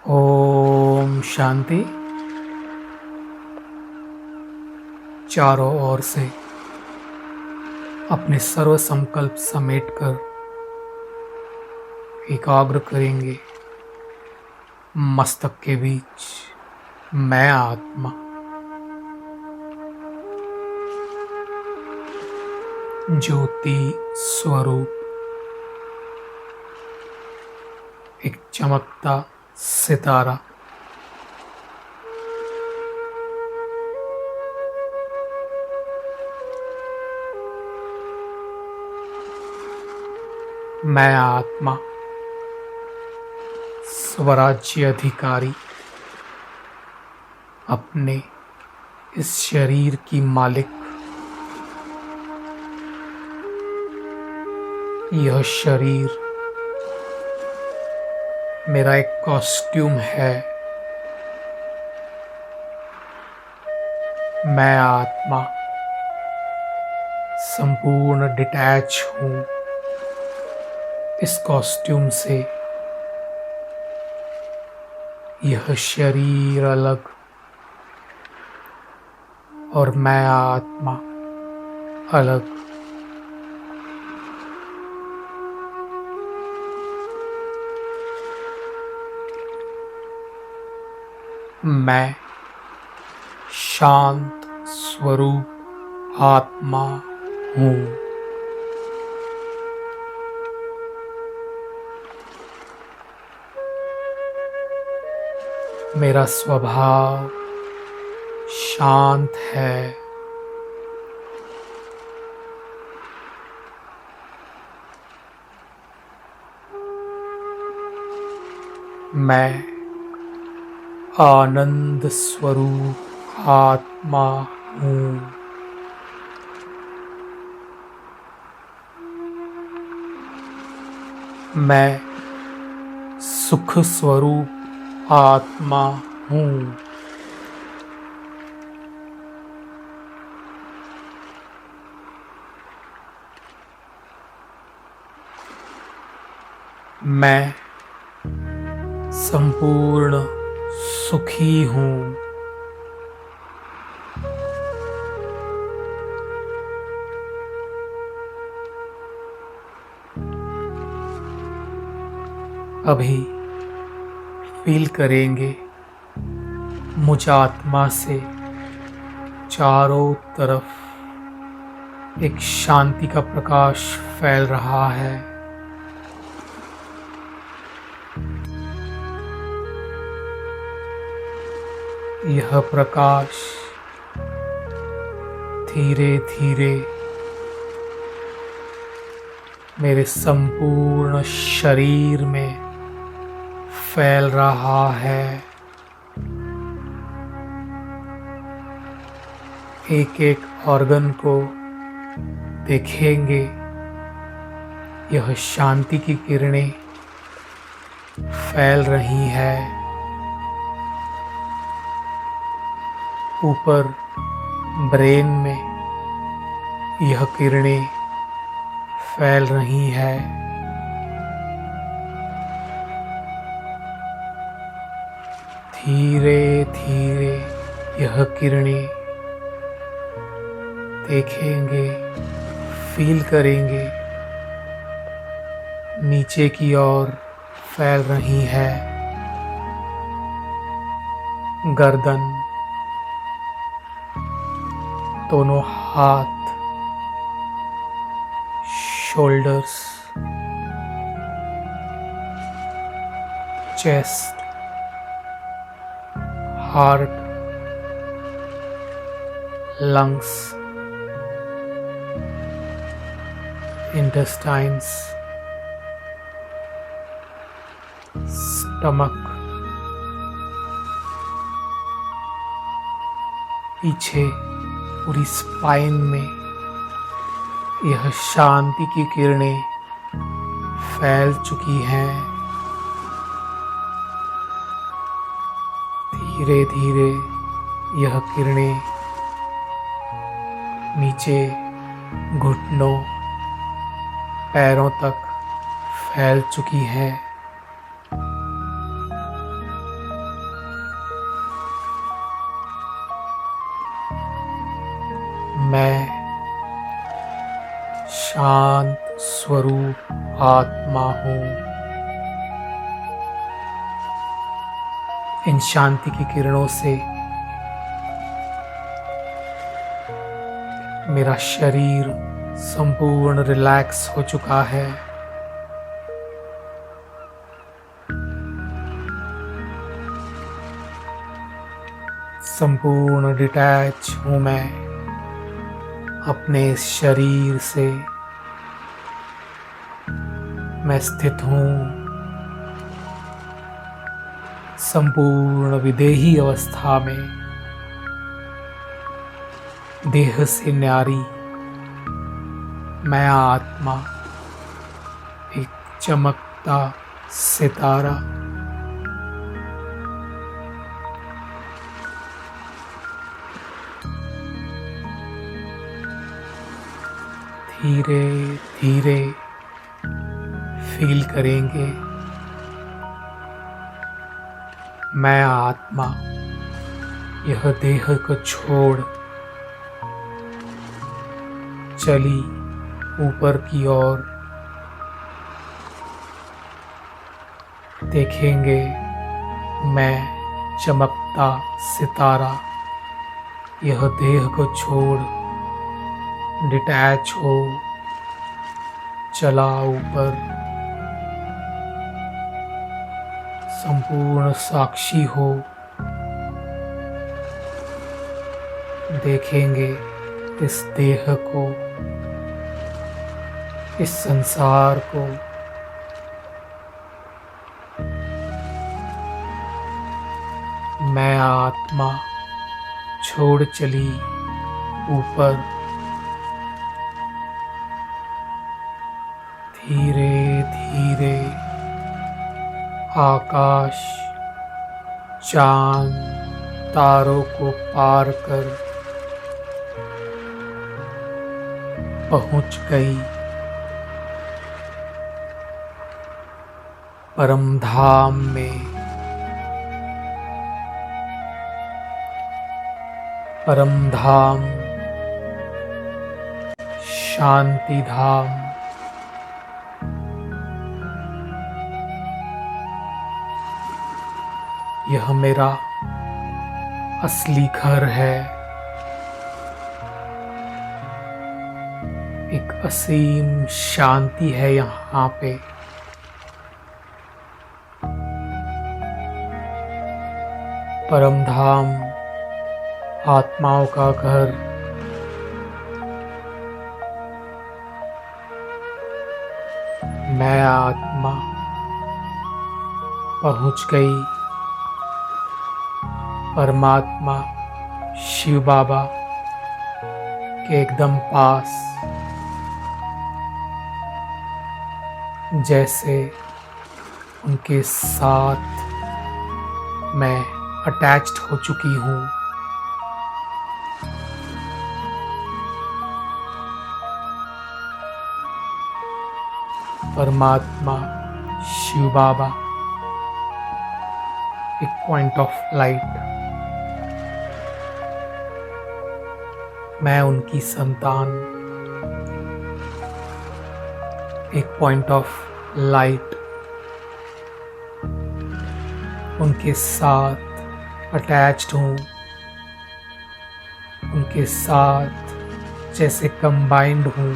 ओम शांति। चारों ओर से अपने सर्व संकल्प समेटकर एकाग्र करेंगे। मस्तक के बीच मैं आत्मा ज्योति स्वरूप एक चमकता सितारा मैं आत्मा स्वराज्य अधिकारी अपने इस शरीर की मालिक। यह शरीर मेरा एक कॉस्ट्यूम है। मैं आत्मा संपूर्ण डिटैच हूँ इस कॉस्ट्यूम से। यह शरीर अलग और मैं आत्मा अलग। मैं शांत स्वरूप आत्मा हूँ। मेरा स्वभाव शांत है। मैं आनंद स्वरूप आत्मा हूँ। मैं सुख स्वरूप आत्मा हूँ। मैं संपूर्ण सुखी हूँ। अभी फील करेंगे मुझ आत्मा से चारों तरफ एक शांति का प्रकाश फैल रहा है। यह प्रकाश धीरे धीरे मेरे संपूर्ण शरीर में फैल रहा है। एक एक ऑर्गन को देखेंगे। यह शांति की किरणें फैल रही हैं। ऊपर ब्रेन में यह किरणें फैल रही हैं। धीरे धीरे यह किरणें देखेंगे, फील करेंगे नीचे की ओर फैल रही है। गर्दन, दोनों हाथ, shoulders, chest, heart, lungs, intestines, stomach, पीछे पूरी स्पाइन में यह शांति की किरणें फैल चुकी हैं। धीरे धीरे यह किरणें नीचे घुटनों, पैरों तक फैल चुकी हैं। मैं शांत स्वरूप आत्मा हूँ। इन शांति की किरणों से मेरा शरीर संपूर्ण रिलैक्स हो चुका है। संपूर्ण डिटैच हूँ मैं अपने इस शरीर से। मैं स्थित हूँ संपूर्ण विदेही अवस्था में, देह से न्यारी मैं आत्मा, एक चमकता सितारा। धीरे धीरे फील करेंगे मैं आत्मा यह देह को छोड़ चली ऊपर की ओर। देखेंगे मैं चमकता सितारा यह देह को छोड़ डिटैच हो चला ऊपर, संपूर्ण साक्षी हो। देखेंगे इस देह को, इस संसार को, मैं आत्मा छोड़ चली ऊपर। धीरे धीरे आकाश चांद तारों को पार कर पहुंच गई परम धाम में। परम धाम शांति धाम। यह मेरा असली घर है। एक असीम शांति है यहाँ पे। परम धाम आत्माओं का घर। मैं आत्मा पहुँच गई परमात्मा शिव बाबा के एकदम पास। जैसे उनके साथ मैं अटैच्ड हो चुकी हूँ। परमात्मा शिव बाबा एक पॉइंट ऑफ लाइट। मैं उनकी संतान एक पॉइंट ऑफ लाइट। उनके साथ अटैच्ड हूँ, उनके साथ जैसे कंबाइंड हूँ।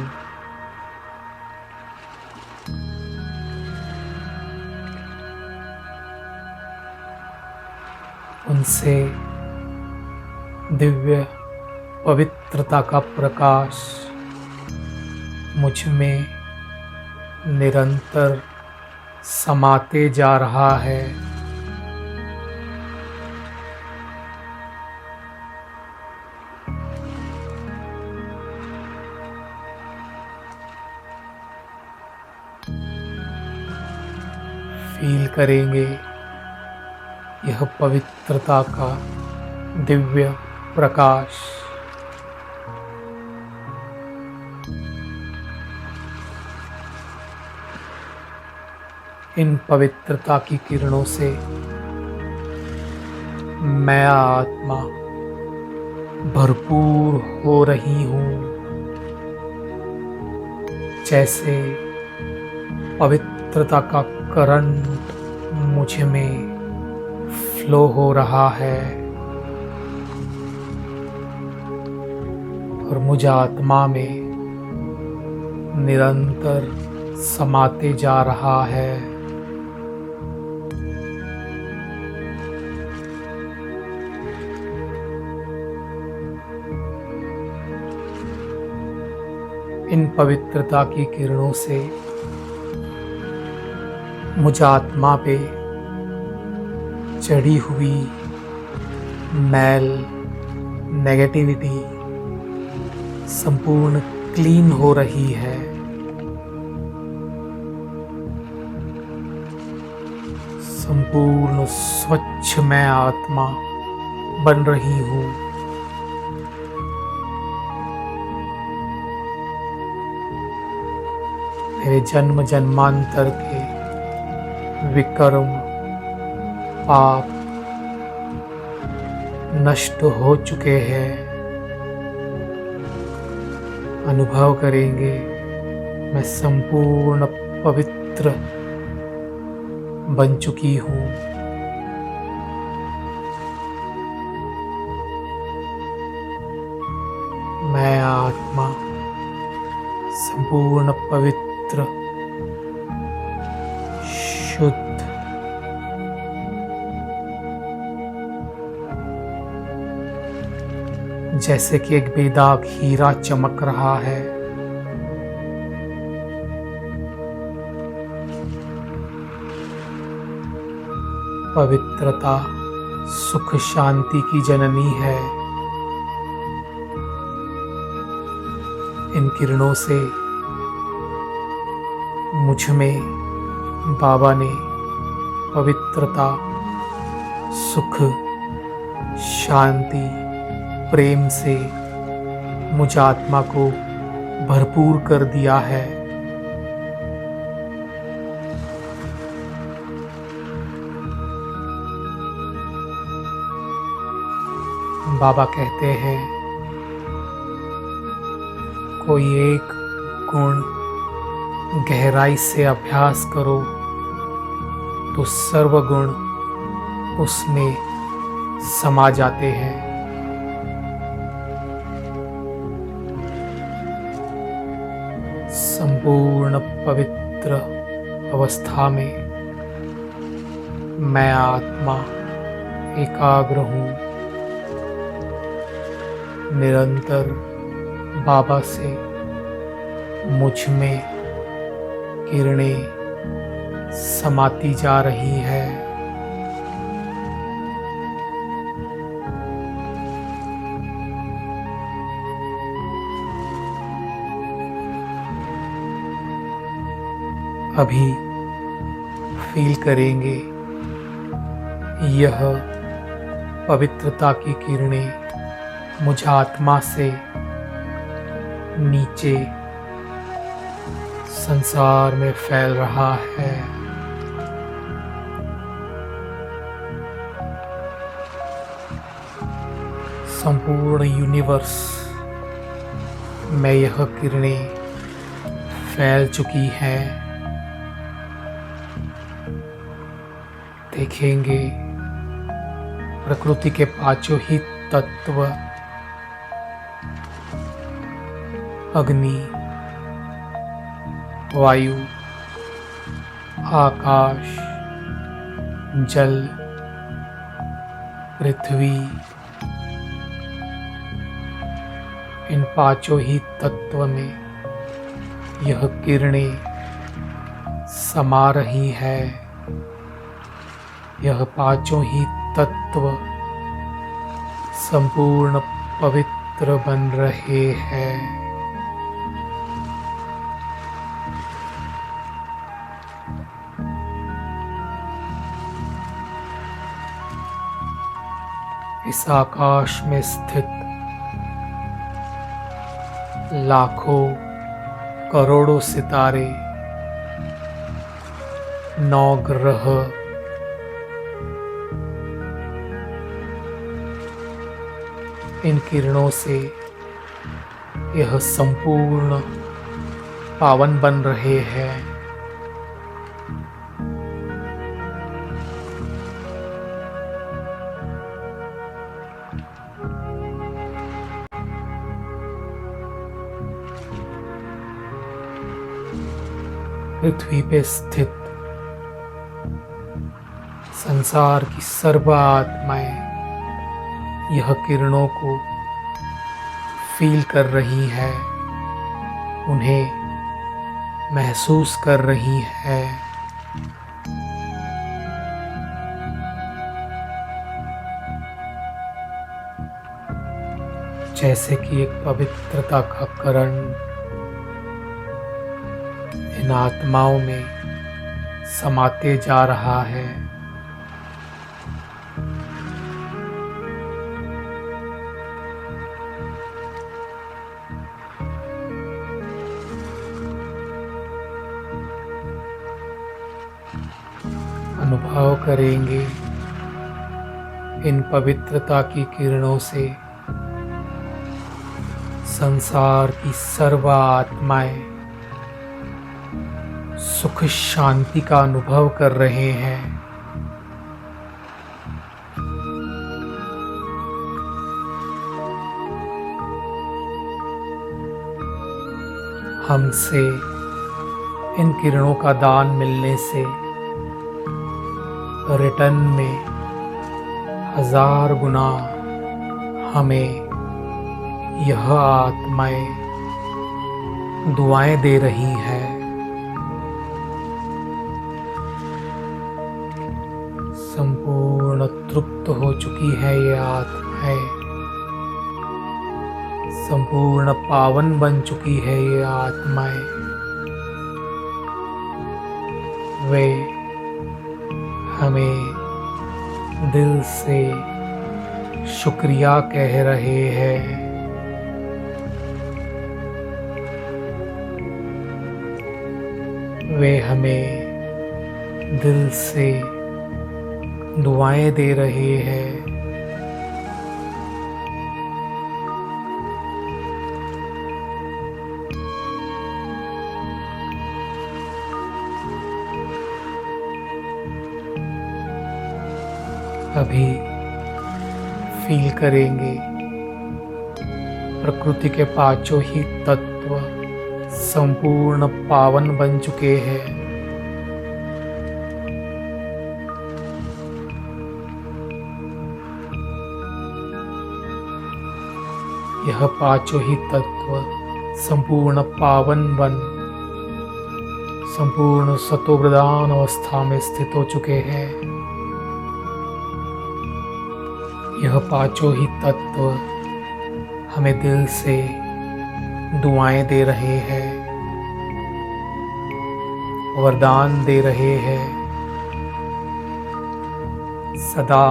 उनसे दिव्य पवित्रता का प्रकाश मुझ में निरंतर समाते जा रहा है। फील करेंगे यह पवित्रता का दिव्य प्रकाश। इन पवित्रता की किरणों से मैं आत्मा भरपूर हो रही हूँ, जैसे पवित्रता का करंट मुझ में फ्लो हो रहा है और मुझ आत्मा में निरंतर समाते जा रहा है। इन पवित्रता की किरणों से मुझ आत्मा पे चढ़ी हुई मैल, नेगेटिविटी संपूर्ण क्लीन हो रही है। संपूर्ण स्वच्छ मैं आत्मा बन रही हूँ। मेरे जन्म जन्मांतर के विकर्म पाप नष्ट हो चुके हैं। अनुभव करेंगे मैं संपूर्ण पवित्र बन चुकी हूँ। मैं आत्मा संपूर्ण पवित्र, शुद्ध, जैसे कि एक बेदाग हीरा चमक रहा है। पवित्रता सुख शांति की जननी है। इन किरणों से मुझ में बाबा ने पवित्रता, सुख, शांति, प्रेम से मुझ आत्मा को भरपूर कर दिया है। बाबा कहते हैं कोई एक गुण गहराई से अभ्यास करो तो सर्वगुण उसमें समा जाते हैं। संपूर्ण पवित्र अवस्था में मैं आत्मा एकाग्र हूँ। निरंतर बाबा से मुझ में किरणें समाती जा रही है। अभी फील करेंगे यह पवित्रता की किरणें मुझ आत्मा से नीचे संसार में फैल रहा है। संपूर्ण यूनिवर्स में यह किरणें फैल चुकी हैं। देखेंगे प्रकृति के पांचों ही तत्व, अग्नि, वायु, आकाश, जल, पृथ्वी, इन पांचों ही तत्व में यह किरणें समा रही है। यह पांचों ही तत्व संपूर्ण पवित्र बन रहे हैं। इस आकाश में स्थित लाखों करोड़ों सितारे, 9 ग्रह, इन किरणों से यह संपूर्ण पावन बन रहे हैं। पृथ्वी पे स्थित संसार की सर्व आत्माएं यह किरणों को फील कर रही है, उन्हें महसूस कर रही है। जैसे कि एक पवित्रता का करण इन आत्माओं में समाते जा रहा है। अनुभव करेंगे इन पवित्रता की किरणों से संसार की सर्व आत्माएं सुख शांति का अनुभव कर रहे हैं। हमसे इन किरणों का दान मिलने से रिटर्न में 1000 गुना हमें यह आत्माएं दुआएं दे रही है। संपूर्ण तृप्त हो चुकी है ये आत्माएं, संपूर्ण पावन बन चुकी है ये आत्माएं। वे हमें दिल से शुक्रिया कह रहे हैं। वे हमें दिल से दुआएं दे रहे हैं। अभी फील करेंगे प्रकृति के पांचों ही तत्व संपूर्ण पावन बन चुके हैं। यह पांचों ही तत्व संपूर्ण पावन बन संपूर्ण सतोप्रधान अवस्था में स्थित हो चुके हैं। यह पांचों ही तत्व हमें दिल से दुआएं दे रहे हैं, वरदान दे रहे हैं। सदा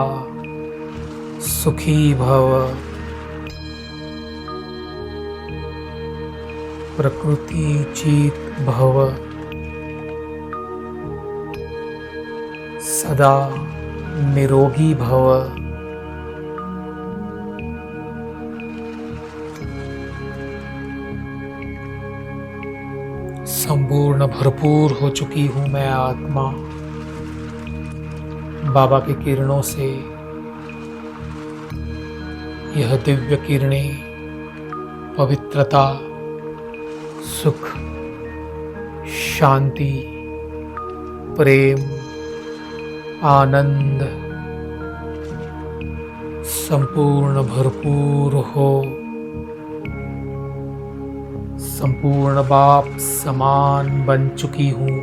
सुखी भव, प्रकृति चित भव, सदा निरोगी भव। संपूर्ण भरपूर हो चुकी हूँ मैं आत्मा। बाबा की किरणों से यह दिव्य किरणें पवित्रता, सुख, शांति, प्रेम, आनंद संपूर्ण भरपूर हो, संपूर्ण बाप समान बन चुकी हूँ।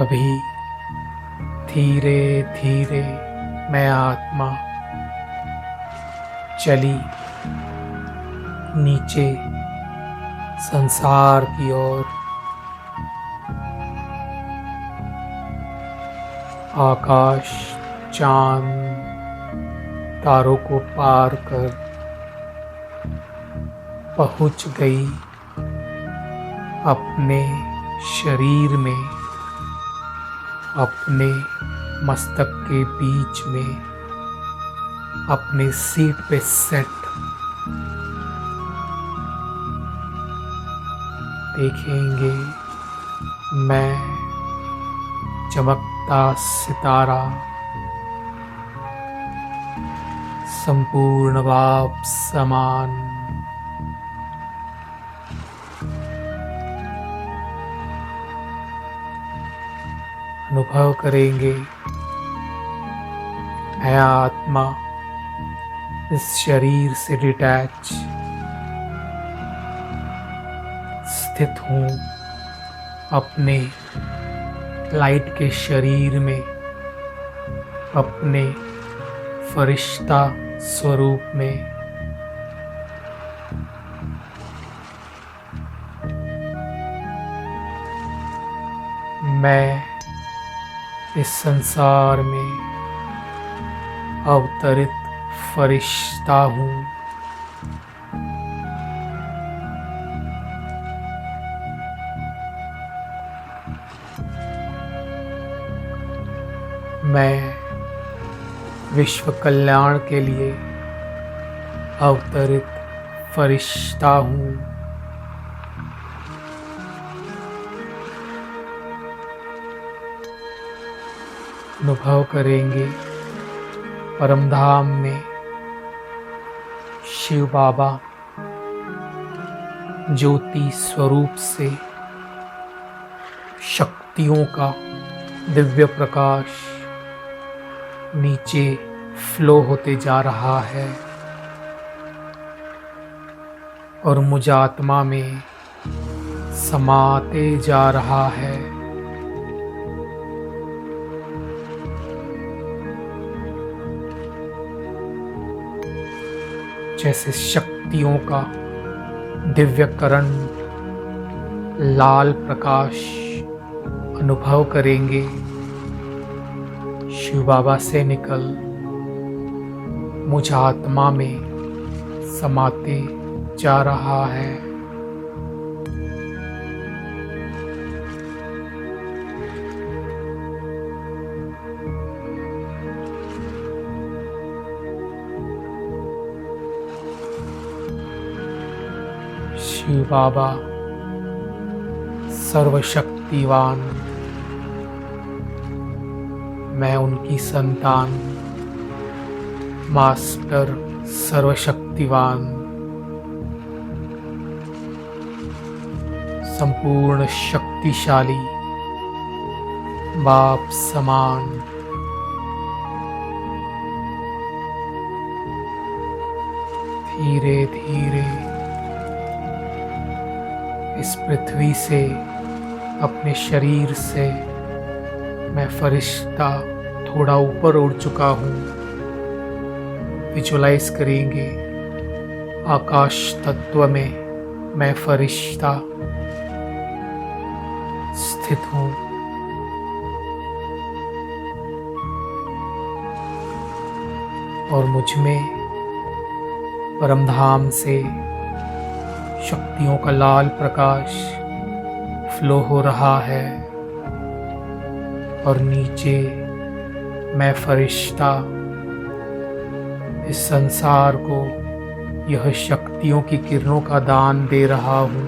अभी धीरे धीरे मैं आत्मा चली नीचे संसार की ओर। आकाश, चांद, तारों को पार कर पहुंच गई अपने शरीर में, अपने मस्तक के बीच में, अपने सीट पे सेट देखेंगे मैं चमकता सितारा, संपूर्ण वाप समान। अनुभव करेंगे मैं आत्मा इस शरीर से डिटैच स्थित हूँ अपने लाइट के शरीर में, अपने फरिश्ता स्वरूप में। मैं इस संसार में अवतरित फरिश्ता हूँ। मैं विश्व कल्याण के लिए अवतरित फरिश्ता हूँ। अनुभव करेंगे परमधाम में शिव बाबा ज्योति स्वरूप से शक्तियों का दिव्य प्रकाश नीचे फ्लो होते जा रहा है और मुझ आत्मा में समाते जा रहा है। जैसे शक्तियों का दिव्यकरण लाल प्रकाश अनुभव करेंगे शिव बाबा से निकल मुझ आत्मा में समाते जा रहा है। शिव बाबा सर्वशक्तिवान, मैं उनकी संतान, मास्टर सर्वशक्तिवान, संपूर्ण शक्तिशाली बाप समान। धीरे धीरे इस पृथ्वी से, अपने शरीर से मैं फरिश्ता थोड़ा ऊपर उड़ चुका हूँ। विजुलाइज करेंगे आकाश तत्व में मैं फरिश्ता स्थित हूँ। और मुझ में परमधाम से शक्तियों का लाल प्रकाश फ्लो हो रहा है और नीचे मैं फरिश्ता इस संसार को यह शक्तियों की किरणों का दान दे रहा हूँ।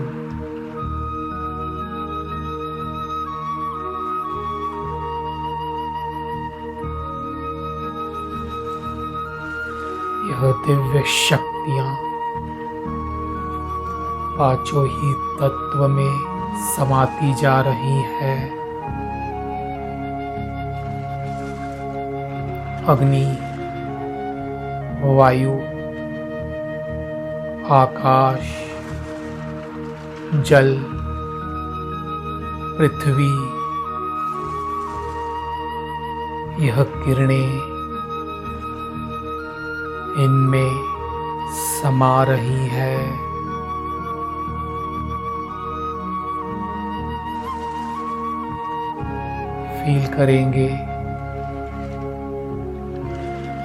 यह दिव्य शक्तियाँ पांचों ही तत्व में समाती जा रही है। अग्नि, वायु, आकाश, जल, पृथ्वी, यह किरणें इनमें समा रही है। फील करेंगे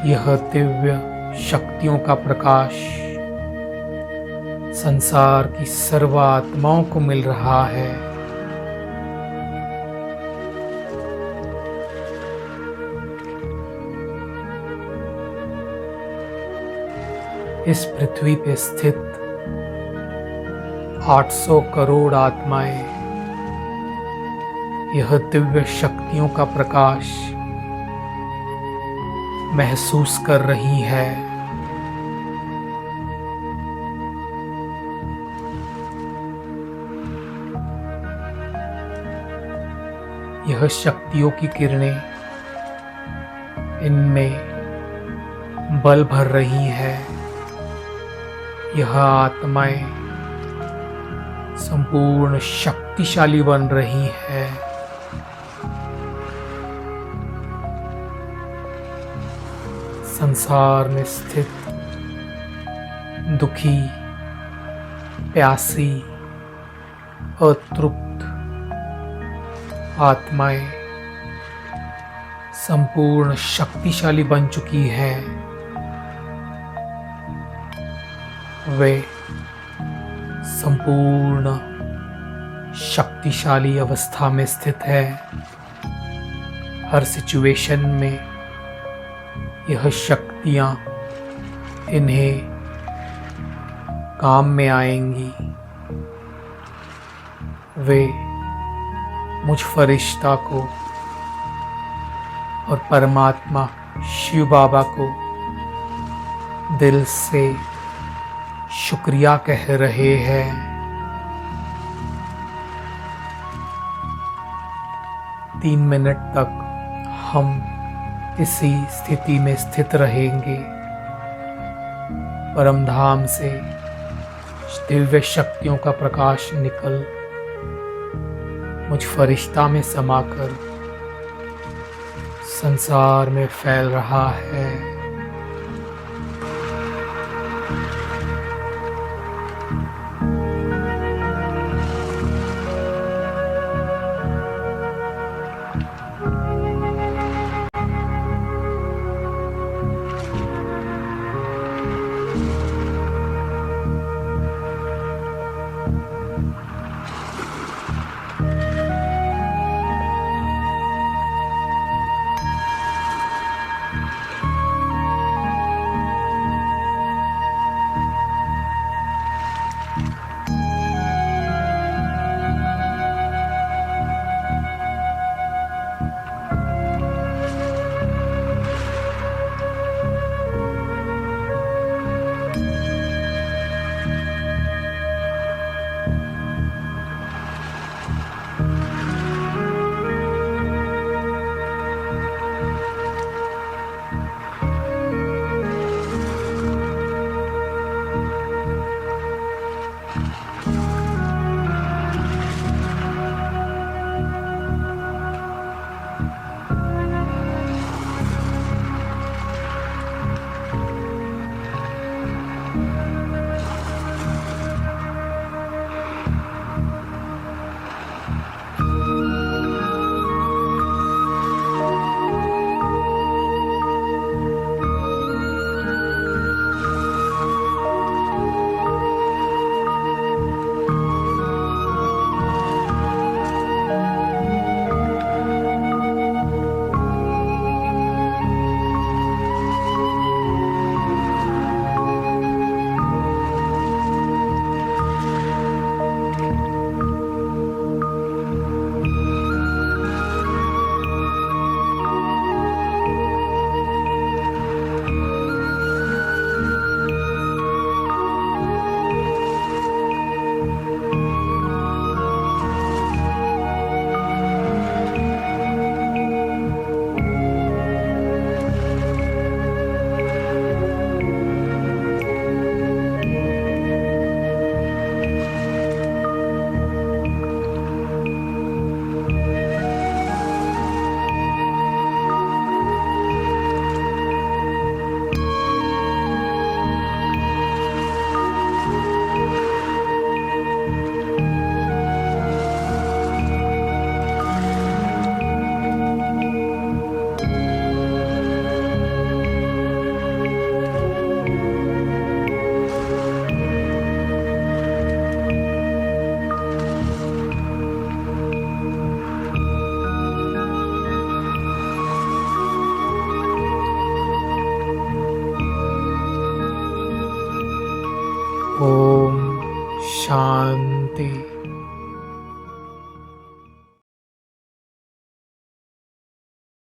यह दिव्य शक्तियों का प्रकाश संसार की सर्व आत्माओं को मिल रहा है। इस पृथ्वी पे स्थित 800 करोड़ आत्माएं यह दिव्य शक्तियों का प्रकाश महसूस कर रही है। यह शक्तियों की किरणें इनमें बल भर रही है। यह आत्माएं संपूर्ण शक्तिशाली बन रही है। संसार में स्थित दुखी, प्यासी, अतृप्त आत्माएं संपूर्ण शक्तिशाली बन चुकी है। वे संपूर्ण शक्तिशाली अवस्था में स्थित है। हर सिचुएशन में यह शक्तियां इन्हें काम में आएंगी। वे मुझ फरिश्ता को और परमात्मा शिव बाबा को दिल से शुक्रिया कह रहे हैं। तीन मिनट तक हम इसी स्थिति में स्थित रहेंगे। परमधाम से दिव्य शक्तियों का प्रकाश निकल मुझ फरिश्ता में समाकर संसार में फैल रहा है। शांति।